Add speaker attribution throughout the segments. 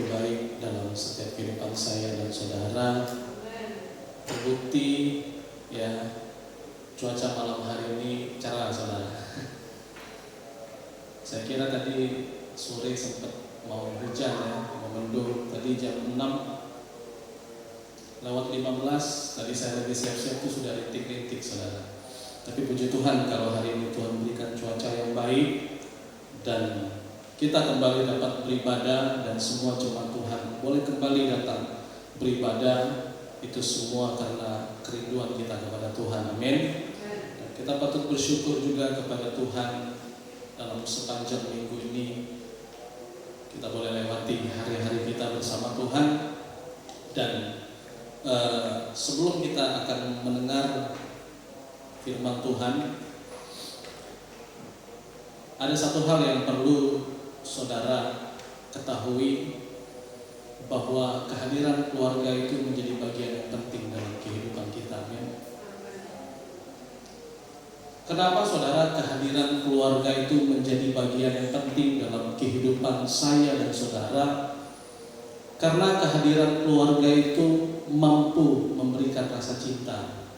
Speaker 1: begitu baik dalam setiap kehidupan saya dan saudara. Terbukti ya, cuaca malam hari ini cerah saudara. Saya kira tadi sore sempat mau hujan ya, mau mendung. Tadi jam 6 lewat 15 tadi saya lagi siap-siap itu sudah rintik-rintik saudara. Tapi puji Tuhan kalau hari ini Tuhan berikan cuaca yang baik dan kita kembali dapat beribadah, dan semua jemaat Tuhan boleh kembali datang beribadah. Itu semua karena kerinduan kita kepada Tuhan. Amin. Dan kita patut bersyukur juga kepada Tuhan dalam sepanjang minggu ini kita boleh lewati hari-hari kita bersama Tuhan. Dan sebelum kita akan mendengar firman Tuhan, ada satu hal yang perlu saudara ketahui, bahwa kehadiran keluarga itu menjadi bagian yang penting dalam kehidupan kita. Amin. Kenapa saudara kehadiran keluarga itu menjadi bagian yang penting dalam kehidupan saya dan saudara? Karena kehadiran keluarga itu mampu memberikan rasa cinta.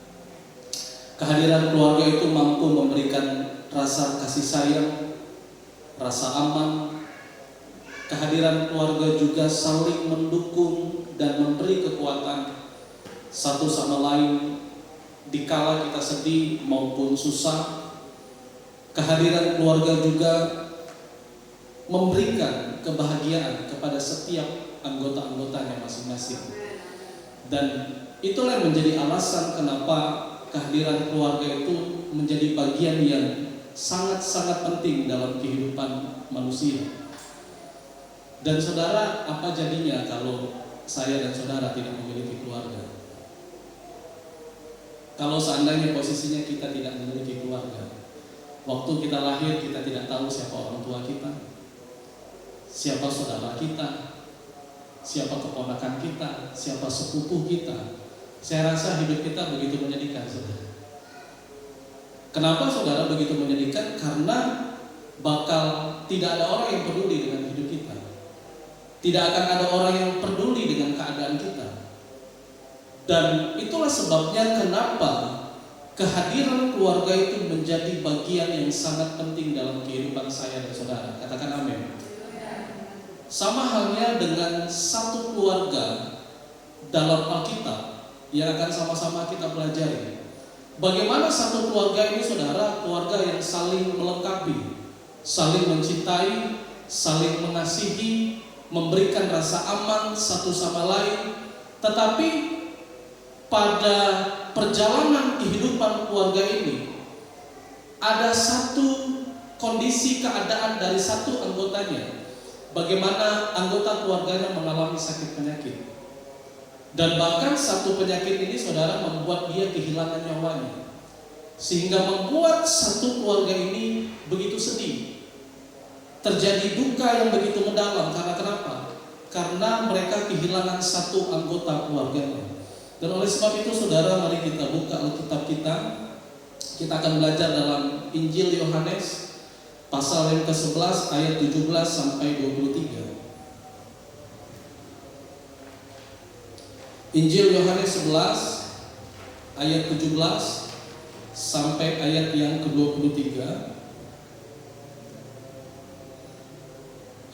Speaker 1: Kehadiran keluarga itu mampu memberikan rasa kasih sayang, rasa aman. Kehadiran keluarga juga saling mendukung dan memberi kekuatan satu sama lain dikala kita sedih maupun susah. Kehadiran keluarga juga memberikan kebahagiaan kepada setiap anggota-anggotanya masing-masing. Dan itulah yang menjadi alasan kenapa kehadiran keluarga itu menjadi bagian yang sangat-sangat penting dalam kehidupan manusia. Dan saudara, apa jadinya kalau saya dan saudara tidak memiliki keluarga? Kalau seandainya posisinya kita tidak memiliki keluarga, waktu kita lahir kita tidak tahu siapa orang tua kita, siapa saudara kita, siapa keponakan kita, siapa sepupu kita. Saya rasa hidup kita begitu menyedihkan, saudara. Kenapa saudara begitu menyedihkan? Karena bakal tidak ada orang yang peduli dengan hidup kita. Tidak akan ada orang yang peduli dengan keadaan kita. Dan itulah sebabnya kenapa kehadiran keluarga itu menjadi bagian yang sangat penting dalam kehidupan saya dan saudara. Katakan amin. Sama halnya dengan satu keluarga dalam Alkitab yang akan sama-sama kita pelajari. Bagaimana satu keluarga ini saudara, keluarga yang saling melengkapi, saling mencintai, saling mengasihi, memberikan rasa aman satu sama lain. Tetapi pada perjalanan kehidupan keluarga ini ada satu kondisi keadaan dari satu anggotanya, bagaimana anggota keluarganya mengalami sakit penyakit. Dan bahkan satu penyakit ini saudara membuat dia kehilangan nyawanya, sehingga membuat satu keluarga ini begitu sedih. Terjadi duka yang begitu mendalam. Karena kenapa? Karena mereka kehilangan satu anggota keluarganya. Dan oleh sebab itu saudara, mari kita buka Alkitab kita. Kita akan belajar dalam Injil Yohanes pasal yang ke-11 ayat 17 sampai 23. Injil Yohanes 11 ayat 17 sampai ayat yang ke-23.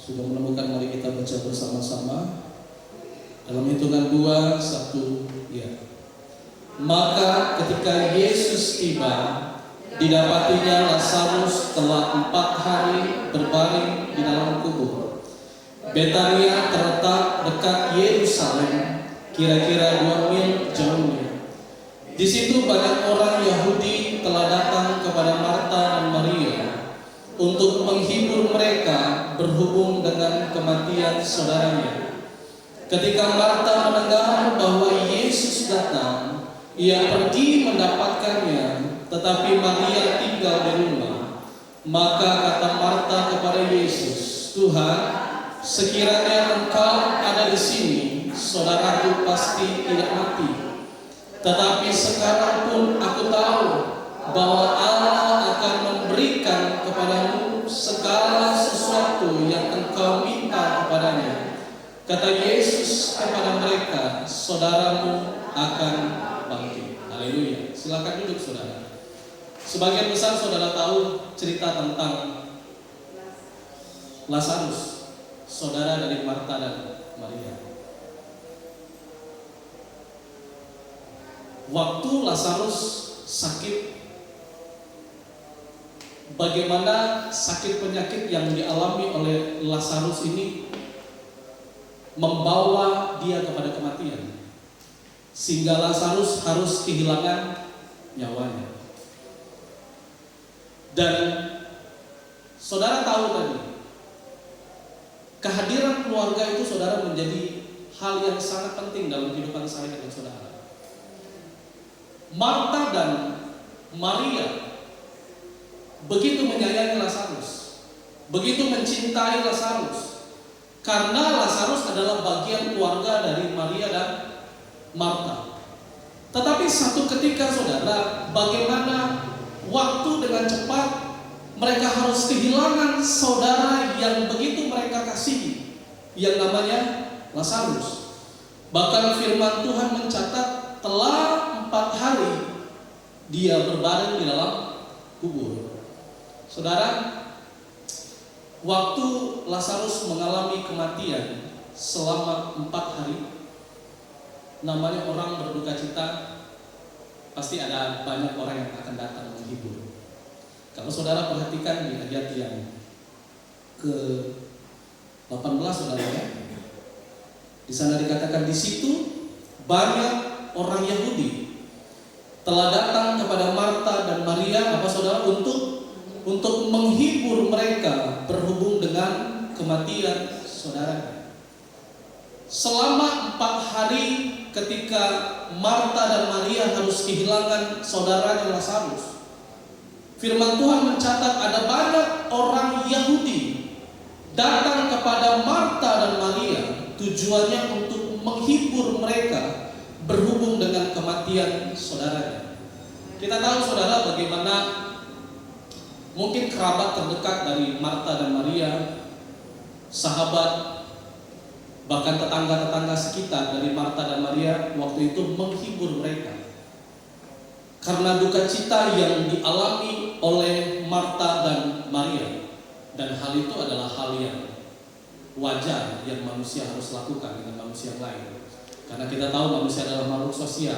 Speaker 1: Sudah menemukan, mari kita baca bersama-sama. Dalam hitungan 2, 1, ya. Maka ketika Yesus tiba, didapatinya Lazarus telah 4 hari berbaring di dalam kubur. Betania terletak dekat Yerusalem, kira-kira 2 mil jauhnya. Di situ banyak orang Yahudi telah datang kepada Marta dan Maria untuk menghibur mereka berhubung dengan kematian saudaranya. Ketika Marta mendengar bahwa Yesus datang, ia pergi mendapatkannya, tetapi Maria tinggal di rumah. Maka kata Marta kepada Yesus, "Tuhan, sekiranya Engkau ada di sini, saudaraku pasti tidak mati. Tetapi sekarang pun aku tahu bahwa Allah akan memberikan kepadamu segala sesuatu yang engkau minta kepadanya. Kata Yesus kepada mereka, saudaramu akan bangkit. Haleluya. Silakan duduk saudara. Sebagian besar saudara tahu cerita tentang Lazarus, saudara dari Marta dan Maria. Waktu Lazarus sakit, bagaimana sakit penyakit yang dialami oleh Lazarus ini membawa dia kepada kematian, sehingga Lazarus harus kehilangan nyawanya. Dan saudara tahu tadi, kehadiran keluarga itu saudara menjadi hal yang sangat penting dalam kehidupan saya dan saudara. Marta dan Maria begitu menyayangi Lazarus, begitu mencintai Lazarus, karena Lazarus adalah bagian keluarga dari Maria dan Marta. Tetapi satu ketika saudara, bagaimana waktu dengan cepat mereka harus kehilangan saudara yang begitu mereka kasihi, yang namanya Lazarus. Bahkan firman Tuhan mencatat telah 4 hari dia berbaring di dalam kubur. Saudara, waktu Lazarus mengalami kematian selama 4 hari, namanya orang berduka cita, pasti ada banyak orang yang akan datang menghibur. Kalau saudara perhatikan di ayat yang ke-18 saudara ya, di sana dikatakan di situ banyak orang Yahudi telah datang kepada Marta dan Maria, apa saudara, untuk menghibur mereka berhubung dengan kematian saudaranya. Selama 4 hari ketika Marta dan Maria harus kehilangan saudaranya Lazarus, firman Tuhan mencatat ada banyak orang Yahudi datang kepada Marta dan Maria, tujuannya untuk menghibur mereka berhubung dengan kematian saudaranya. Kita tahu saudara bagaimana mungkin kerabat terdekat dari Marta dan Maria, sahabat, bahkan tetangga-tetangga sekitar dari Marta dan Maria waktu itu menghibur mereka karena duka cita yang dialami oleh Marta dan Maria. Dan hal itu adalah hal yang wajar yang manusia harus lakukan dengan manusia yang lain, karena kita tahu manusia adalah makhluk sosial,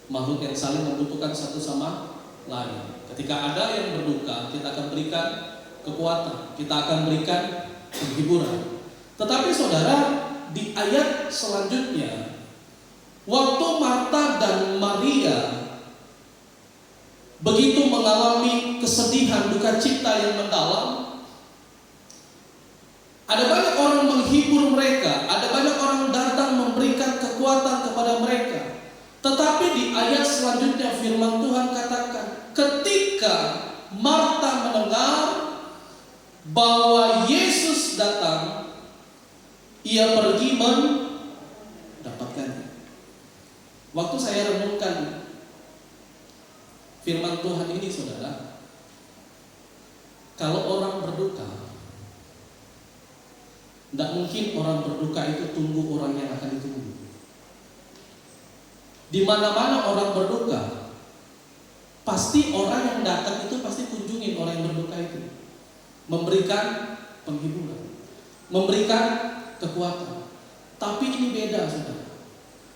Speaker 1: makhluk yang saling membutuhkan satu sama lain. Ketika ada yang berduka, kita akan berikan kekuatan, kita akan berikan penghiburan. Tetapi saudara, di ayat selanjutnya, waktu Marta dan Maria begitu mengalami kesedihan, duka cita yang mendalam, ada banyak orang menghibur mereka, ada banyak orang datang memberikan kekuatan kepada mereka. Tetapi di ayat selanjutnya firman Tuhan katakan, ketika Marta mendengar bahwa Yesus datang, ia pergi mendapatkannya. Waktu saya renungkan firman Tuhan ini saudara, kalau orang berduka, tidak mungkin orang berduka itu tunggu orang yang akan ditunggu. Di mana-mana orang berduka, pasti orang yang datang itu pasti kunjungin orang yang berduka itu, memberikan penghiburan, memberikan kekuatan. Tapi ini beda saudara.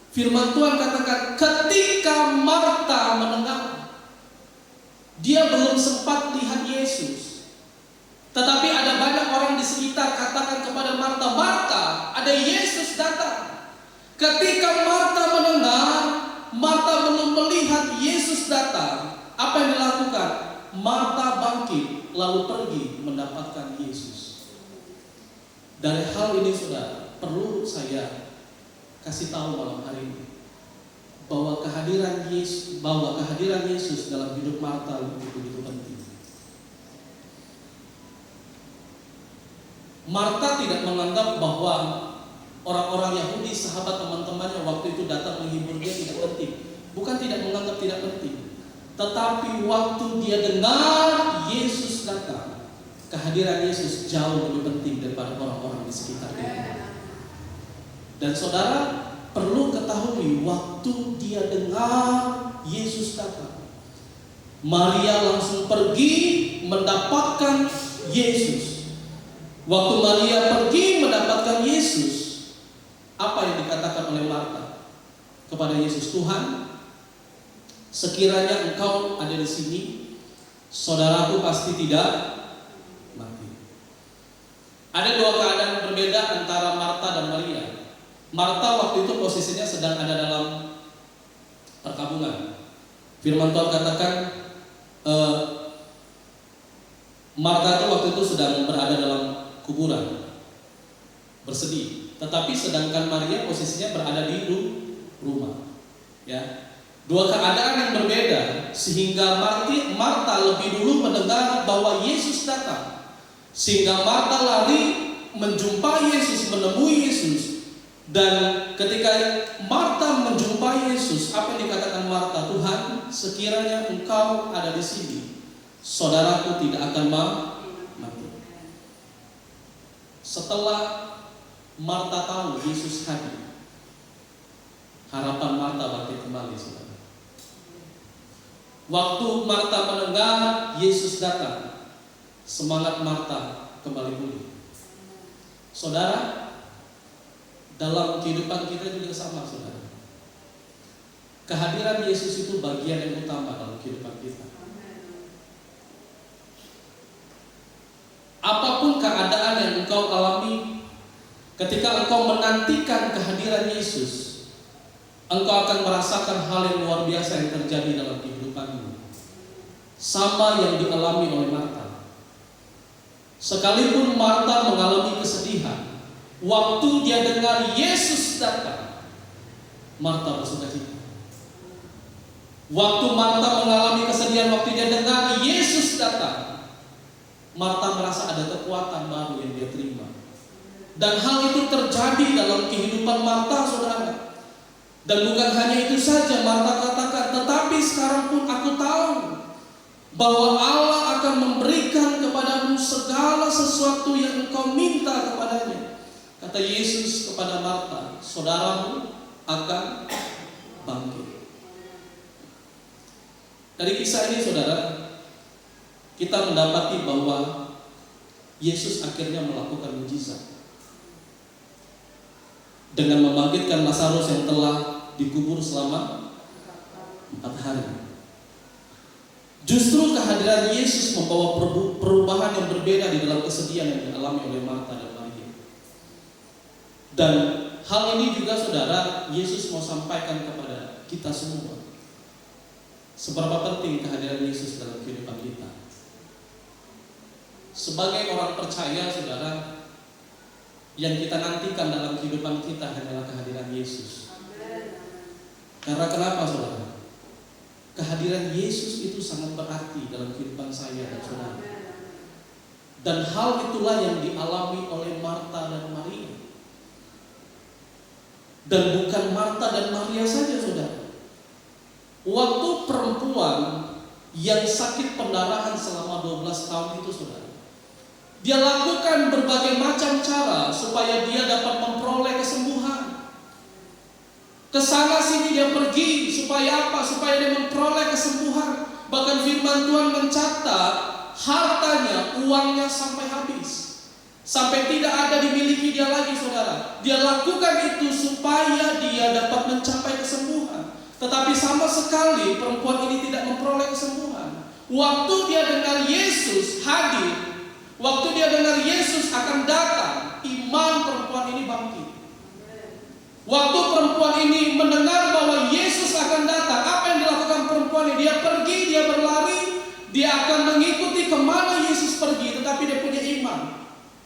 Speaker 1: Firman Tuhan katakan ketika Marta mendengar, dia belum sempat lihat Yesus, tetapi ada banyak orang di sekitar katakan kepada Marta, Marta, ada Yesus datang. Ketika Marta mendengar, Marta belum melihat Yesus datang, apa yang dilakukan? Marta bangkit lalu pergi mendapatkan Yesus. Dari hal ini saudara, perlu saya kasih tahu malam hari ini bahwa kehadiran Yesus dalam hidup Marta itu begitu penting. Marta tidak menganggap bahwa orang-orang Yahudi, sahabat teman-temannya waktu itu datang menghibur dia tidak penting. Bukan tidak menganggap tidak penting, tetapi waktu dia dengar Yesus datang, kehadiran Yesus jauh lebih penting daripada orang-orang di sekitar dia. Dan saudara perlu ketahui, waktu dia dengar Yesus datang, Maria langsung pergi mendapatkan Yesus. Waktu Maria pergi mendapatkan Yesus, apa yang dikatakan oleh Marta kepada Yesus? Tuhan, sekiranya Engkau ada di sini, saudaraku pasti tidak mati. Ada dua keadaan berbeda antara Marta dan Maria. Marta waktu itu posisinya sedang ada dalam perkabungan. Firman Tuhan katakan Marta itu waktu itu sedang berada dalam kuburan, bersedih. Tetapi sedangkan Maria posisinya berada di rumah. Ya, dua keadaan yang berbeda, sehingga Marta lebih dulu mendengar bahwa Yesus datang, sehingga Marta lari menjumpai Yesus, menemui Yesus. Dan ketika Marta menjumpai Yesus, apa yang dikatakan Marta? Tuhan, sekiranya Engkau ada di sini, saudaraku tidak akan mati. Setelah Marta tahu Yesus hadir, harapan Marta bangkit kembali, saudara. Waktu Marta mendengar Yesus datang, semangat Marta kembali pulih. Saudara, dalam kehidupan kita juga sama, saudara. Kehadiran Yesus itu bagian yang utama dalam kehidupan kita. Apapun keadaan yang engkau alami, ketika engkau menantikan kehadiran Yesus, engkau akan merasakan hal yang luar biasa yang terjadi dalam kehidupanmu. Sama yang dialami oleh Marta. Sekalipun Marta mengalami kesedihan, waktu dia dengar Yesus datang, Marta bersukacita. Waktu Marta mengalami kesedihan, waktu dia dengar Yesus datang, Marta merasa ada kekuatan baru yang dia terima. Dan hal itu terjadi dalam kehidupan Marta, saudara. Dan bukan hanya itu saja, Marta katakan, tetapi sekarang pun aku tahu bahwa Allah akan memberikan kepadamu segala sesuatu yang engkau minta kepadanya. Kata Yesus kepada Marta, saudaramu akan bangkit. Dari kisah ini, saudara, kita mendapati bahwa Yesus akhirnya melakukan mujizat dengan membangkitkan Lazarus yang telah dikubur selama 4 hari. Justru kehadiran Yesus membawa perubahan yang berbeda di dalam kesedihan yang dialami oleh Marta dan Maria. Dan hal ini juga, saudara, Yesus mau sampaikan kepada kita semua. Seberapa penting kehadiran Yesus dalam kehidupan kita. Sebagai orang percaya, saudara, yang kita nantikan dalam kehidupan kita hanyalah kehadiran Yesus. Karena kenapa, saudara? Kehadiran Yesus itu sangat berarti dalam kehidupan saya dan saudara. Dan hal itulah yang dialami oleh Marta dan Maria. Dan bukan Marta dan Maria saja, saudara. Waktu perempuan yang sakit pendarahan selama 12 tahun itu, saudara, dia lakukan berbagai macam cara supaya dia dapat memperoleh kesembuhan. Kesana sini dia pergi, supaya apa? Supaya dia memperoleh kesembuhan. Bahkan firman Tuhan mencatat hartanya, uangnya sampai habis, sampai tidak ada dimiliki dia lagi, saudara. Dia lakukan itu supaya dia dapat mencapai kesembuhan. Tetapi sama sekali perempuan ini tidak memperoleh kesembuhan. Waktu dia dengar Yesus hadir, waktu dia dengar Yesus akan datang, iman perempuan ini bangkit. Waktu perempuan ini mendengar bahwa Yesus akan datang, apa yang dilakukan perempuan ini? Dia pergi, dia berlari, dia akan mengikuti kemana Yesus pergi. Tetapi dia punya iman.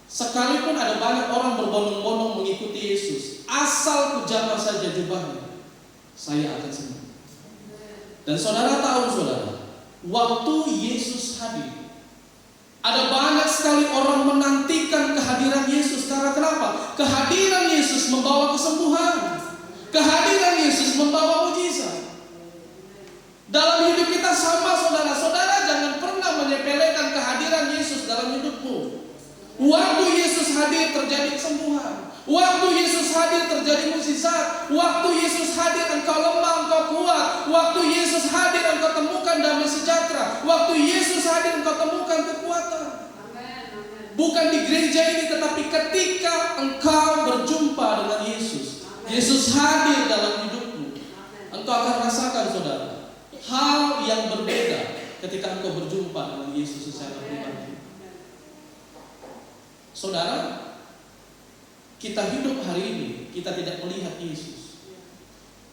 Speaker 1: Sekalipun ada banyak orang berbondong-bondong mengikuti Yesus, asal kujama saja jubahnya, saya akan sembuh. Dan saudara tahu, saudara, waktu Yesus hadir, ada banyak sekali orang menantikan kehadiran Yesus. Karena kenapa? Kehadiran Yesus membawa kesembuhan. Kehadiran Yesus membawa mujizat. Dalam hidup kita sama, saudara. Saudara jangan pernah menyepelekan kehadiran Yesus dalam hidupmu. Waktu Yesus hadir terjadi kesembuhan. Waktu Yesus hadir terjadi mukjizat. Waktu Yesus hadir engkau lemah, engkau kuat. Waktu Yesus hadir engkau temukan damai sejahtera. Waktu Yesus hadir engkau temukan kekuatan. Bukan di gereja ini, tetapi ketika engkau berjumpa dengan Yesus, Yesus hadir dalam hidupmu, engkau akan rasakan, saudara, hal yang berbeda ketika engkau berjumpa dengan Yesus secara pribadi. Saudara, kita hidup hari ini, kita tidak melihat Yesus.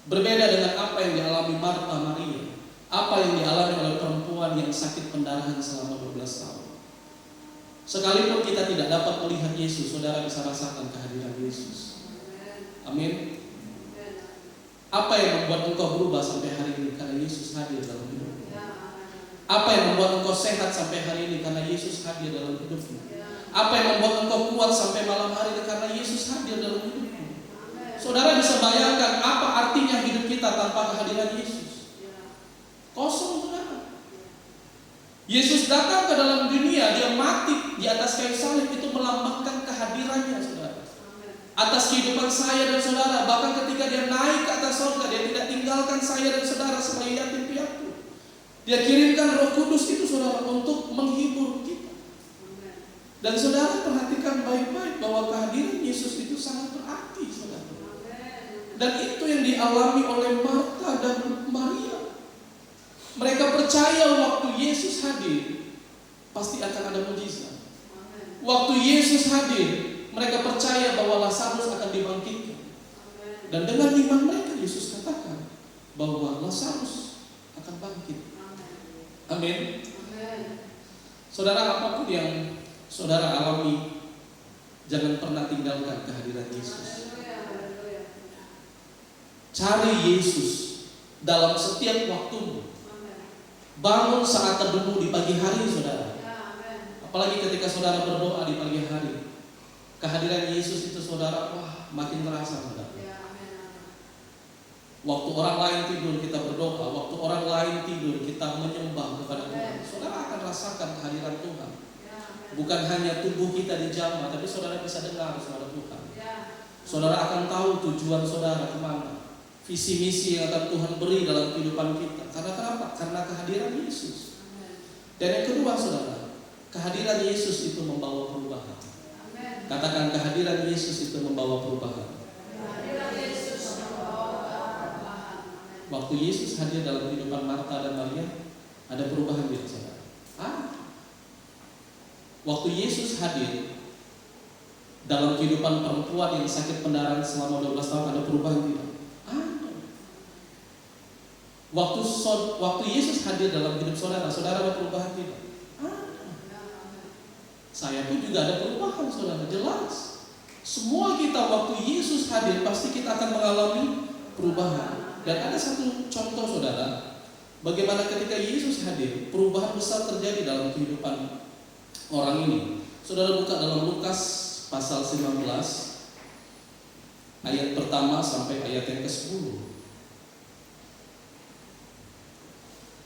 Speaker 1: Berbeda dengan apa yang dialami Marta Maria, apa yang dialami oleh perempuan yang sakit pendarahan selama 12 tahun. Sekalipun kita tidak dapat melihat Yesus, saudara bisa rasakan kehadiran Yesus. Amin. Apa yang membuat engkau berubah sampai hari ini? Karena Yesus hadir dalam hidupmu. Apa yang membuat engkau sehat sampai hari ini? Karena Yesus hadir dalam hidupmu. Apa yang membuat engkau kuat sampai malam hari ini? Karena Yesus hadir dalam hidupmu. Saudara bisa bayangkan apa artinya hidup kita tanpa kehadiran Yesus? Kosong, saudara. Yesus datang ke dalam dunia, dia mati di atas kayu salib, itu melambangkan kehadirannya, saudara, atas kehidupan saya dan saudara. Bahkan ketika dia naik ke atas surga, dia tidak tinggalkan saya dan saudara sebagai yatim piatu. Dia kirimkan Roh Kudus itu, saudara, untuk menghibur kita. Dan saudara perhatikan baik-baik bahwa kehadiran Yesus itu sangat berarti, saudara. Dan itu yang dialami oleh Marta dan Maria. Mereka percaya waktu Yesus hadir pasti akan ada mukjizat. Waktu Yesus hadir, mereka percaya bahwa Lazarus akan dibangkitkan. Dan dengan iman mereka, Yesus katakan bahwa Lazarus akan bangkit. Amin. Saudara, apapun yang saudara alami, jangan pernah tinggalkan kehadiran Yesus. Cari Yesus dalam setiap waktumu. Bangun saat teduhmu di pagi hari, saudara. Apalagi ketika saudara berdoa di pagi hari, kehadiran Yesus itu, saudara, wah, makin terasa, saudara. Waktu orang lain tidur kita berdoa, waktu orang lain tidur kita menyembah kepada Tuhan, saudara akan rasakan kehadiran Tuhan. Bukan hanya tubuh kita dijamah, tapi saudara bisa dengar suara Tuhan. Saudara akan tahu tujuan saudara kemana, visi misi yang akan Tuhan beri dalam kehidupan kita. Karena kenapa? Karena kehadiran Yesus. Dan yang kedua, saudara, kehadiran Yesus itu membawa perubahan. Katakan, kehadiran Yesus itu membawa perubahan. Waktu Yesus hadir dalam kehidupan Marta dan Maria, ada perubahan tidak, saudara? Waktu Yesus hadir dalam kehidupan perempuan yang sakit pendarahan selama 12 tahun, ada perubahan tidak? Waktu Yesus hadir dalam hidup saudara, saudara ada perubahan tidak? Saya pun juga ada perubahan, saudara, jelas. Semua kita waktu Yesus hadir pasti kita akan mengalami perubahan. Dan ada satu contoh, saudara, bagaimana ketika Yesus hadir, perubahan besar terjadi dalam kehidupan orang ini. Saudara buka dalam Lukas pasal 19 ayat pertama sampai ayat yang ke-10.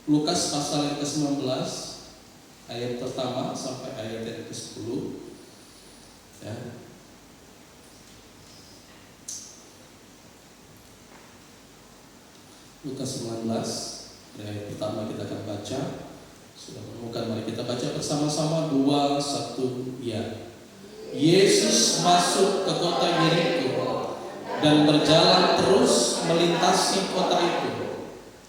Speaker 1: Lukas pasal yang ke-19 ayat pertama sampai ayat yang ke-10, ya. Lukas 19 ayat pertama kita akan baca. Sudah menemukan, mari kita baca bersama-sama. 2, 1, ya. Yesus masuk ke kota Yeriko dan berjalan terus melintasi kota itu.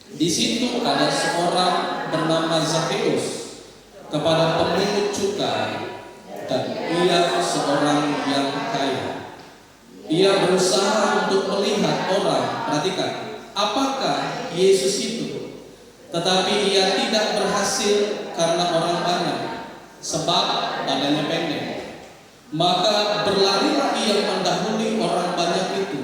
Speaker 1: Di situ ada seorang bernama Zakheus, kepada pemungut cukai, dan ia seorang yang kaya. Ia berusaha untuk melihat orang, perhatikan, apakah Yesus itu, tetapi ia tidak berhasil karena orang banyak, sebab badannya pendek. Maka berlarilah ia mendahului orang banyak itu,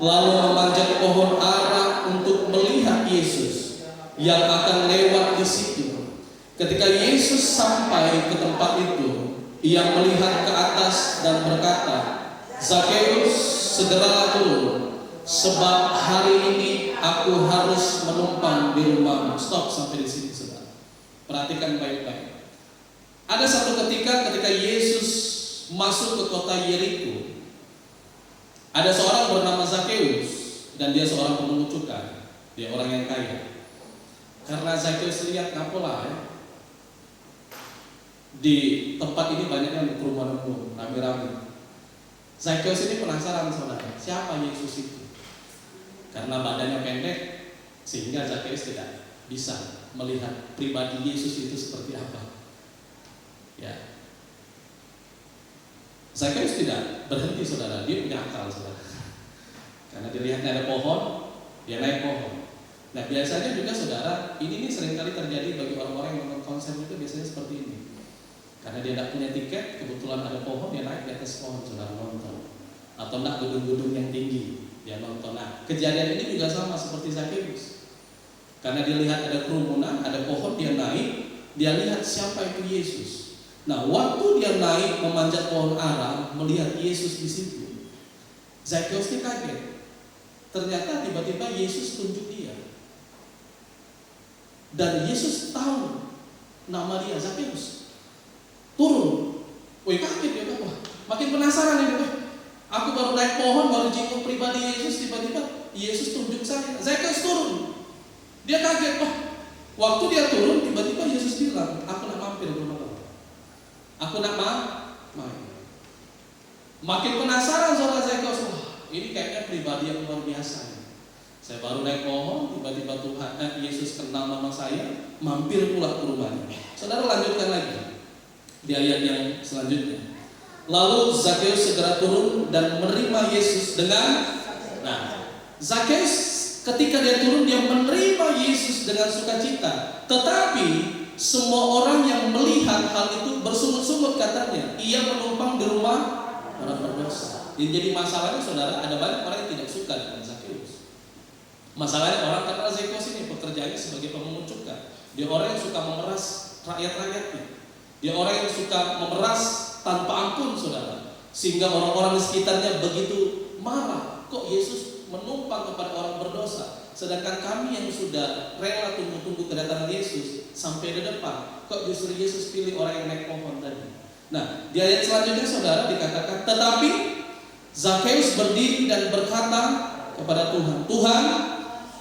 Speaker 1: lalu memanjat pohon ara untuk melihat Yesus yang akan lewat di situ. Ketika Yesus sampai ke tempat itu, ia melihat ke atas dan berkata, Zakheus, segeralah turun, sebab hari ini aku harus menumpang di rumahmu. Stop sampai di sini, saudara. Perhatikan baik-baik. Ada satu ketika Yesus masuk ke kota Yeriko, Ada seorang bernama Zakheus dan dia seorang pemungut cukai. Dia orang yang kaya. Karena Zakheus lihat ngapola ya, di tempat ini banyak yang kerumunan rame-rame. Zakheus ini penasaran saudara, siapa Yesus itu? Karena badannya pendek, sehingga Zakheus tidak bisa melihat pribadi Yesus itu seperti apa. Ya, Zakheus tidak berhenti saudara, dia punya akal saudara. Karena dilihatnya ada pohon, dia naik pohon. Nah biasanya juga saudara, ini seringkali terjadi bagi orang-orang yang nonton konser itu biasanya seperti ini. Karena dia tidak punya tiket, kebetulan ada pohon, dia naik di atas pohon saudara nonton. Atau nak gedung-gedung yang tinggi, dia nonton. Nah kejadian ini juga sama seperti Zakheus. Karena dia lihat ada kerumunan, ada pohon, dia naik, dia lihat siapa itu Yesus. Nah waktu dia naik memanjat pohon ara, melihat Yesus di situ, Zakheus ini kaget. Ternyata tiba-tiba Yesus tunjuk dia. Dan Yesus tahu nama dia, Zakheus. Turun. Wih kaget dia, wah, makin penasaran ini. Aku baru naik pohon, baru jenguk pribadi Yesus, tiba-tiba Yesus tunjuk saya. Zakheus turun. Dia kaget, wah. Waktu dia turun, tiba-tiba Yesus bilang, aku nak mampir ke rumah kamu. Aku nak main. Makin penasaran soal Zakheus, wah, ini kayaknya pribadi yang luar biasa. Saya baru naik pohon, tiba-tiba Tuhan, Yesus kenal nama saya, mampir pula ke rumahnya. Saudara lanjutkan lagi di ayat yang selanjutnya. Lalu Zakheus segera turun dan menerima Yesus dengan, Zakheus ketika dia turun dia menerima Yesus dengan sukacita. Tetapi semua orang yang melihat hal itu bersungut-sungut katanya, ia menumpang di rumah orang berdosa. Jadi masalahnya saudara, ada banyak orang yang tidak suka dengan Zakheus. Masalahnya orang kenal Zakheus ini pekerjaannya sebagai pemungut cukai. Dia orang yang suka memeras rakyat-rakyatnya. Dia orang yang suka memeras tanpa ampun saudara. Sehingga orang-orang di sekitarnya begitu marah. Kok Yesus menumpang kepada orang berdosa, sedangkan kami yang sudah rela tunggu-tunggu kedatangan Yesus sampai di depan, kok justru Yesus pilih orang yang naik pohon tadi. Nah di ayat selanjutnya saudara dikatakan, tetapi Zakheus berdiri dan berkata kepada Tuhan, Tuhan,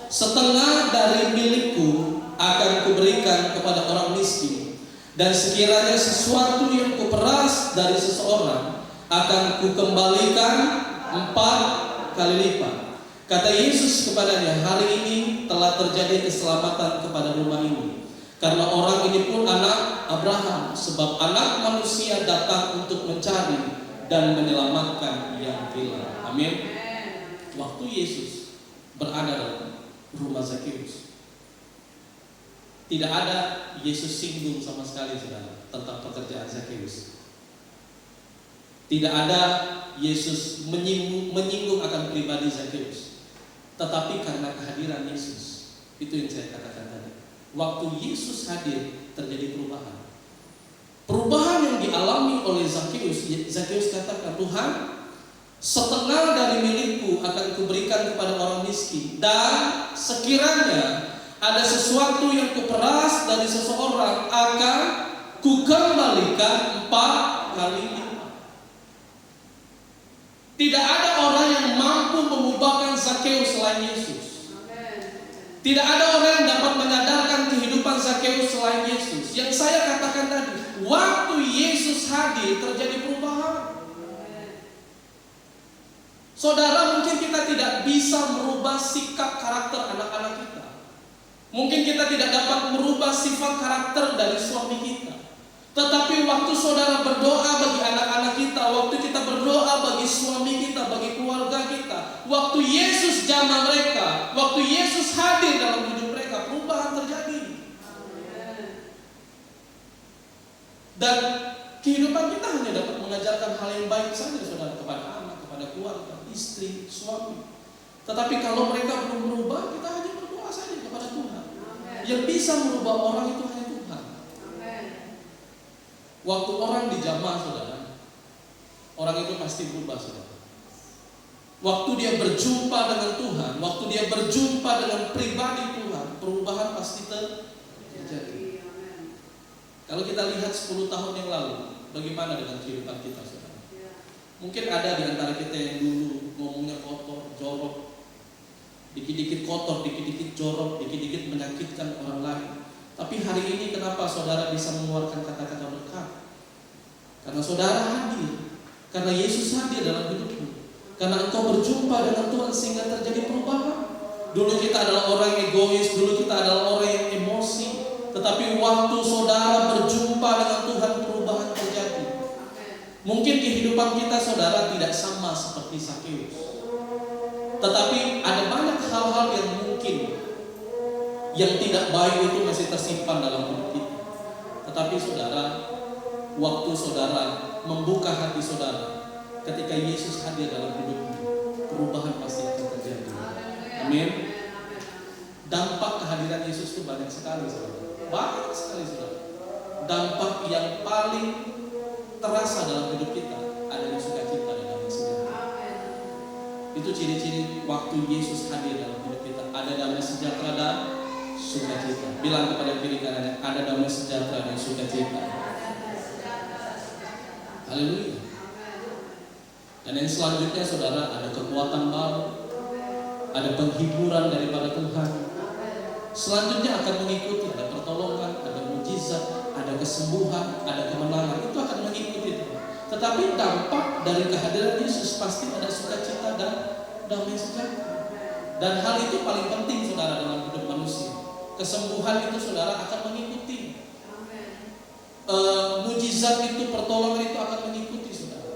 Speaker 1: setengah dari milikku akan kuberikan kepada orang miskin, dan sekiranya sesuatu yang kuperas dari seseorang akan kukembalikan 4 kali lipat. Kata Yesus kepadanya, hari ini telah terjadi keselamatan kepada rumah ini, karena orang ini pun anak Abraham, sebab anak manusia datang untuk mencari dan menyelamatkan yang hilang. Amin. Waktu Yesus berada dalam rumah Zakheus, tidak ada Yesus singgung sama sekali saudara tentang pekerjaan Zakheus. Tidak ada Yesus menyinggung akan pribadi Zakheus. Tetapi karena kehadiran Yesus, itu yang saya katakan tadi. Waktu Yesus hadir terjadi perubahan. Perubahan yang dialami oleh Zakheus. Zakheus katakan, Tuhan, setengah dari milikku akan kuberikan kepada orang miskin, dan sekiranya ada sesuatu yang kuperas dari seseorang akan kukembalikan 4 kali lipat. Tidak ada orang yang mampu mengubahkan Zakheus selain Yesus. Tidak ada orang yang dapat menyadarkan kehidupan Zakheus selain Yesus. Yang saya katakan tadi, waktu Yesus hadir terjadi perubahan. Saudara, mungkin kita tidak bisa merubah sikap karakter anak-anak kita. Mungkin kita tidak dapat merubah sifat karakter dari suami kita. Tetapi waktu saudara berdoa bagi anak-anak kita, waktu kita berdoa bagi suami kita, bagi keluarga kita, waktu Yesus jamah mereka, waktu Yesus hadir dalam hidup mereka, perubahan terjadi. Dan kehidupan kita hanya dapat mengajarkan hal yang baik saja saudara, kepada anak, kepada keluarga, istri, suami. Tetapi kalau mereka belum berubah, kita hanya berdoa saja kepada Tuhan. Yang bisa merubah orang itu hanya Tuhan. Waktu orang dijamah saudara, orang itu pasti berubah saudara. Waktu dia berjumpa dengan Tuhan, waktu dia berjumpa dengan pribadi Tuhan, perubahan pasti terjadi. Kalau kita lihat 10 tahun yang lalu, bagaimana dengan kehidupan kita saudara? Mungkin ada di antara kita yang dulu ngomongnya kotor, jorok, dikit-dikit kotor, dikit-dikit jorok, dikit-dikit menyakitkan orang lain. Tapi hari ini kenapa saudara bisa mengeluarkan kata-kata berkat? Karena saudara hadir, karena Yesus hadir dalam hidupmu, karena engkau berjumpa dengan Tuhan sehingga terjadi perubahan. Dulu kita adalah orang yang egois, dulu kita adalah orang yang emosi, tetapi waktu saudara berjumpa dengan Tuhan, perubahan terjadi. Mungkin kehidupan kita saudara tidak sama seperti Sakeus, tetapi ada banyak hal-hal yang mungkin yang tidak baik itu masih tersimpan dalam hidup kita. Tetapi saudara, waktu saudara membuka hati saudara, ketika Yesus hadir dalam hidupmu, perubahan pasti akan terjadi. Amin. Dampak kehadiran Yesus itu banyak sekali saudara. Banyak sekali saudara. Dampak yang paling terasa dalam hidup kita adalah sukacita dan damai sejahtera. Itu ciri-ciri waktu Yesus hadir dalam hidup kita. Ada damai sejahtera dan sukacita. Bilang kepada kiri kanannya, ada damai sejahtera dan sukacita. Haleluya. Dan yang selanjutnya saudara, ada kekuatan baru, ada penghiburan daripada Tuhan. Selanjutnya akan mengikuti, ada pertolongan, ada mujizat, ada kesembuhan, ada kemenangan. Itu akan mengikuti Tuhan. Tetapi dampak dari kehadiran Yesus pasti ada sukacita dan damai sejahtera. Dan hal itu paling penting saudara dalam hidup manusia. Kesembuhan itu saudara akan mengikuti. Mujizat itu, pertolongan itu akan mengikuti saudara.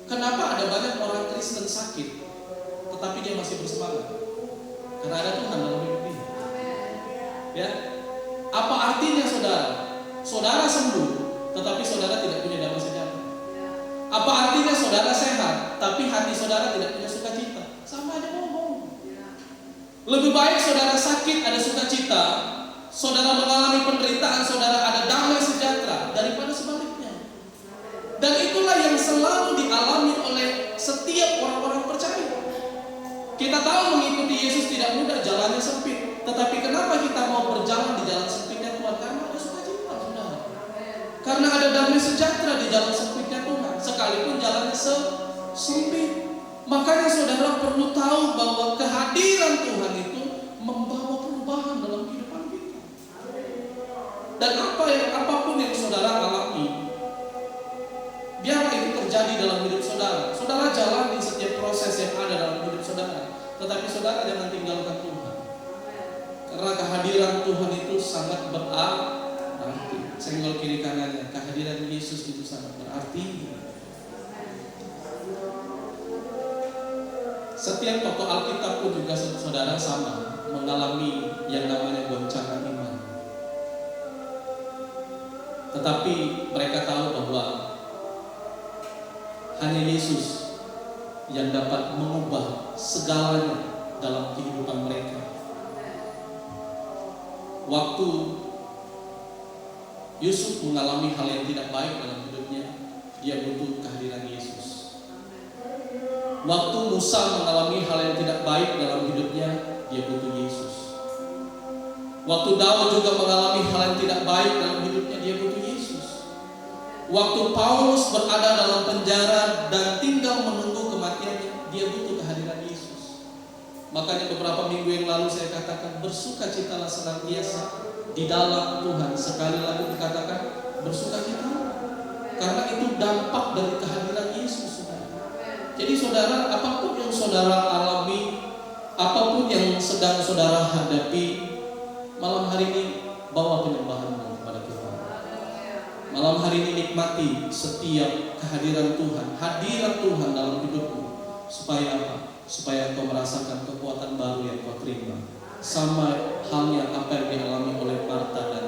Speaker 1: Kenapa ada banyak orang Kristen sakit, tetapi dia masih bersemangat? Karena ada Tuhan dalam hidup dia. Ya, apa artinya saudara? Saudara sembuh, tetapi saudara tidak punya damai sejahtera. Apa artinya saudara sehat, tapi hati saudara tidak punya sukacita? Sama aja bohong. Lebih baik saudara sakit ada sukacita, saudara mengalami penderitaan, saudara ada damai sejahtera, daripada sebaliknya. Dan itulah yang selalu dialami oleh setiap orang-orang percaya. Kita tahu mengikuti Yesus tidak mudah, jalannya sempit. Tetapi kenapa kita mau berjalan di jalan sempitnya Tuhan? Karena ada sukacita, saudara. Karena ada damai sejahtera di jalan sempitnya Tuhan, sekalipun jalannya sempit. Makanya saudara perlu tahu bahwa kehadiran Tuhan itu membawa perubahan dalam kehidupan kita. Dan apapun yang saudara alami, biarlah itu terjadi dalam hidup saudara. Saudara jalani setiap proses yang ada dalam hidup saudara, tetapi saudara jangan tinggalkan Tuhan. Karena kehadiran Tuhan itu sangat berarti. Senggol kiri kanannya, kehadiran Yesus itu sangat berarti. Setiap tokoh Alkitab pun juga saudara sama mengalami yang namanya goncangan iman. Tetapi mereka tahu bahwa hanya Yesus yang dapat mengubah segalanya dalam kehidupan mereka. Waktu Yusuf mengalami hal yang tidak baik dalam hidupnya, dia butuh kehadiran Yesus. Waktu Musa mengalami hal yang tidak baik dalam hidupnya, dia butuh Yesus. Waktu Daud juga mengalami hal yang tidak baik dalam hidupnya, dia butuh Yesus. Waktu Paulus berada dalam penjara dan tinggal menunggu kematiannya, dia butuh kehadiran Yesus. Makanya beberapa minggu yang lalu saya katakan, bersukacitalah senantiasa di dalam Tuhan. Sekali lagi dikatakan, bersukacita. Karena itu dampak dari kehadiran Yesus, saudara. Jadi saudara, apapun yang saudara alami, apapun yang sedang saudara hadapi, malam hari ini bawa penyembahanmu kepada Tuhan. Malam hari ini nikmati setiap kehadiran Tuhan, hadirat Tuhan dalam hidupmu. Supaya apa? Supaya kau merasakan kekuatan baru yang kau terima. Sama halnya apa yang dialami oleh Marta dan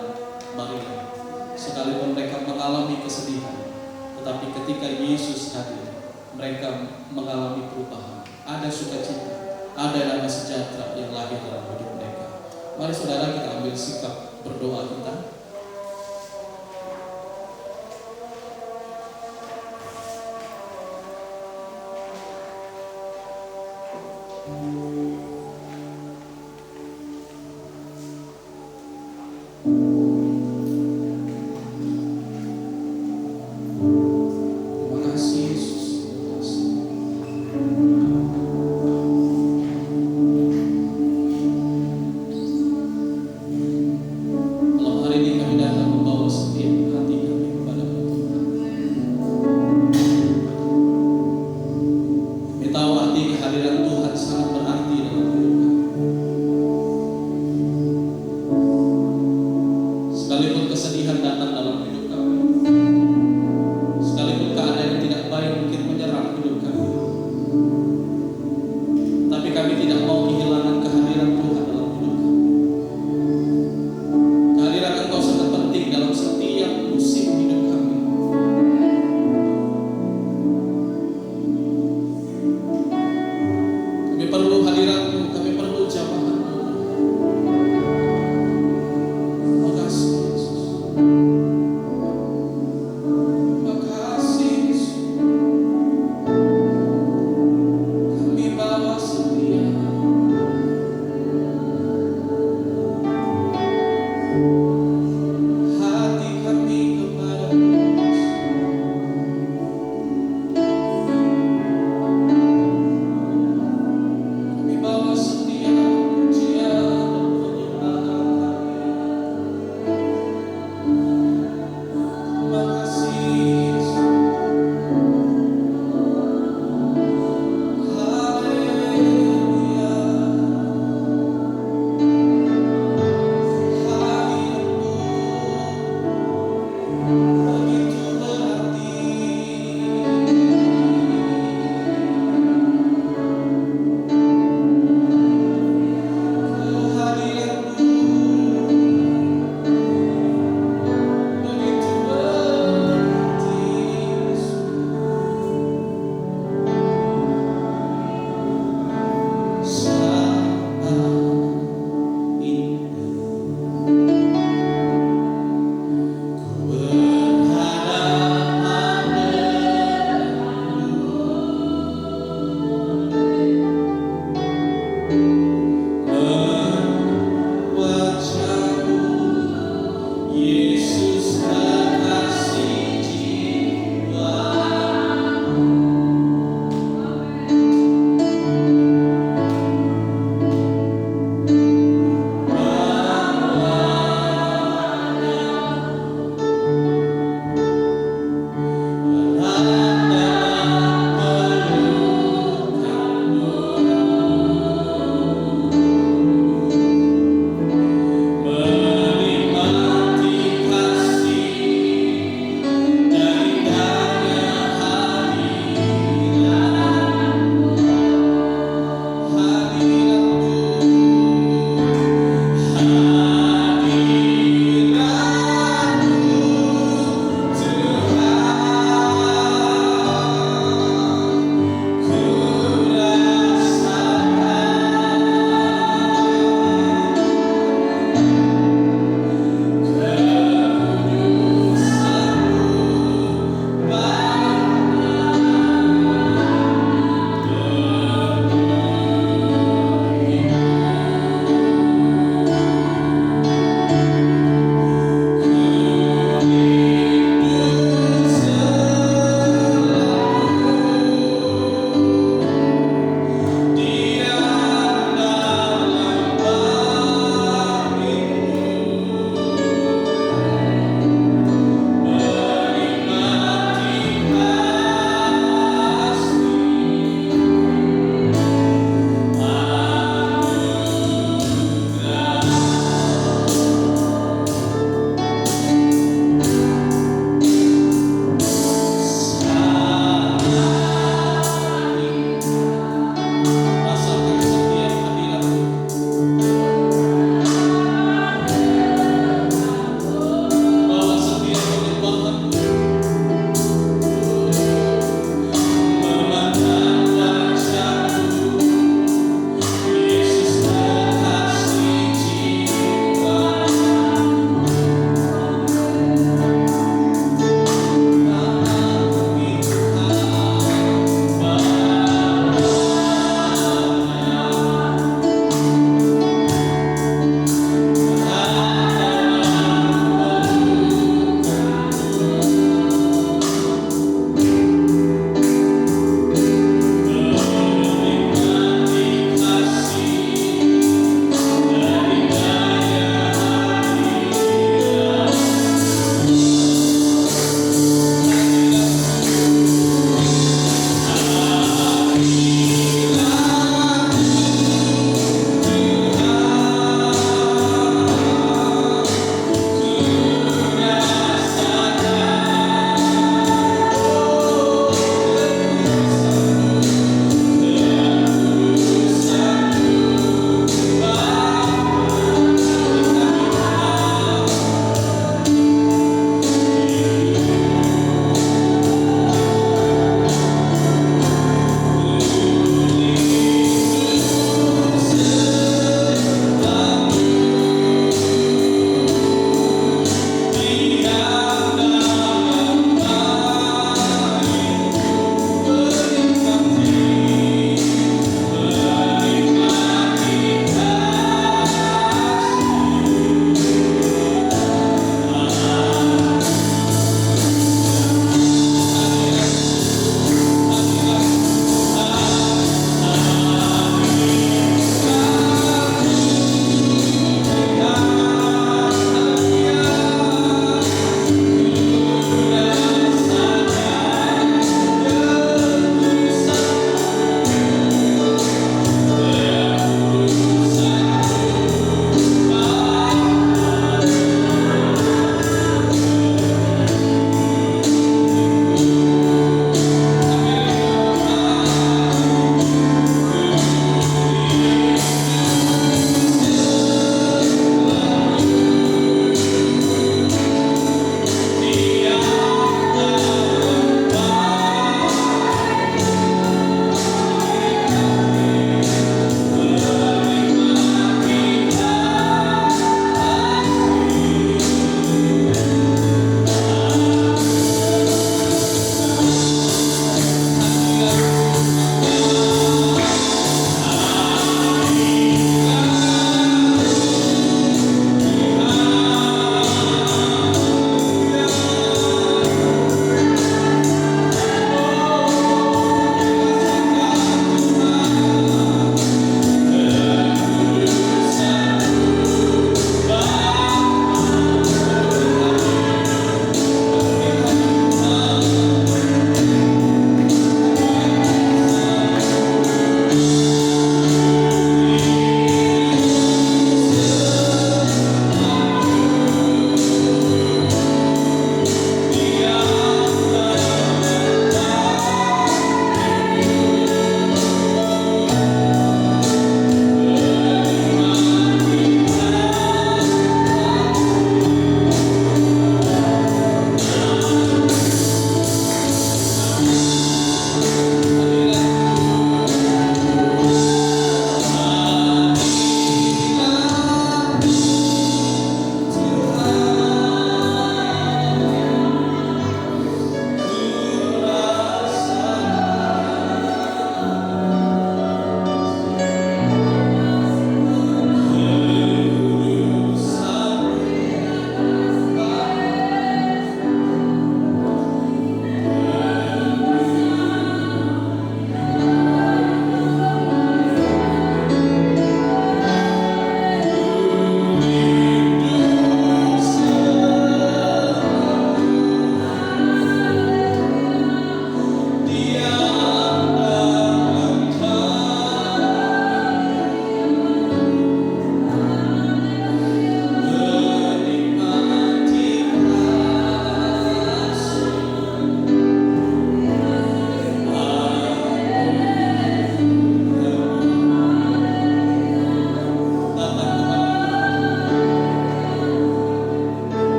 Speaker 1: Maria. Sekalipun mereka mengalami kesedihan, tetapi ketika Yesus hadir, mereka mengalami perubahan. Ada sukacita, ada damai sejahtera yang lahir dalam hidup mereka. Mari saudara kita ambil sikap berdoa kita. Terima kasih Yesus.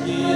Speaker 1: Dia